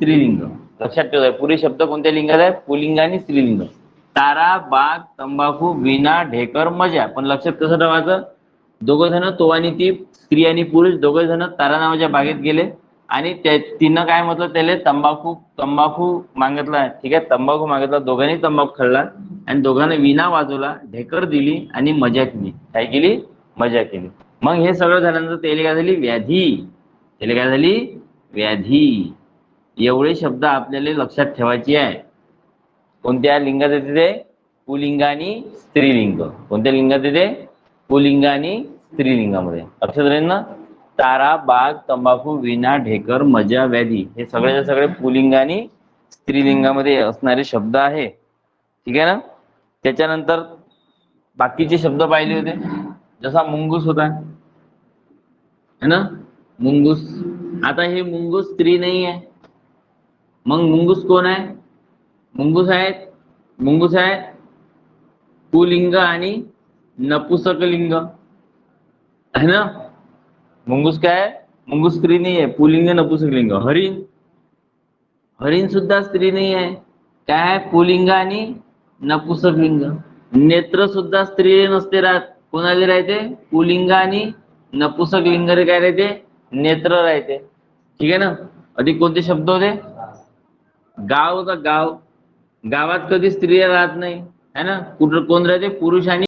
स्त्रीलिंग. लक्षात ठेवा, पुढे शब्द कोणत्या लिंगात आहे? पुल्लिंग आणि स्त्रीलिंग. तारा, बाग, तंबाखू, विना, ढेकर, मजा. पण लक्षात कसं ठेवायचं? दोघं जण, तो आणि ती, स्त्री आणि पुरुष दोघं जण तारा नावाच्या बागेत गेले आणि तिनं काय म्हटलं त्याला? तंबाखू मागितला. ठीक आहे, तंबाखू मागितला, दोघांनी तंबाखू खाल्ला आणि दोघांनी विणा वाजवला, ढेकर दिली आणि मजा केली. काय केली? मजा केली. मग हे सगळं झाल्यानंतर त्याला काय झाली? व्याधी. त्याला काय झाली? व्याधी. एवढे शब्द आपल्याला लक्षात ठेवायचे आहे. कोणत्या लिंगात येते ते? पुल्लिंग आणि स्त्रीलिंग. कोणत्या लिंगात येते? पुल्लिंग आणि स्त्रीलिंगामध्ये. लक्षात राहील ना? तारा, बाग, तंबाखू, विणा, ढेकर, मजा, व्याधी हे सगळ्याचे सगळे पुल्लिंग आणि स्त्रीलिंगामध्ये असणारे शब्द आहे. ठीक आहे ना? त्याच्यानंतर बाकीचे शब्द पाहिले होते, जसा मुंगूस होता है ना, मुंगूस. आता हे मुंगूस स्त्री नाही आहे, मग मुंगूस कोण आहे? मुंगूस आहे पुल्लिंग आणि नपुंसकलिंग है ना. मुंगूस काय? मुंगूस स्त्री नाही आहे, पुल्लिंग नपुंसकलिंग. हरिण सुद्धा स्त्री नाही आहे, काय आहे? पुल्लिंग आणि नपुंसकलिंग. नेत्र सुद्धा स्त्री नसते राहत, कोणाला राहते? पुल्लिंग आणि नपुंसकलिंग रे काय राहते? नेत्र राहते. ठीक आहे ना. अधिक कोणते शब्द होते? गाव होता, गाव. गावात कधी स्त्रिया राहत नाही है ना. कुठं कोण राहते? पुरुष आणि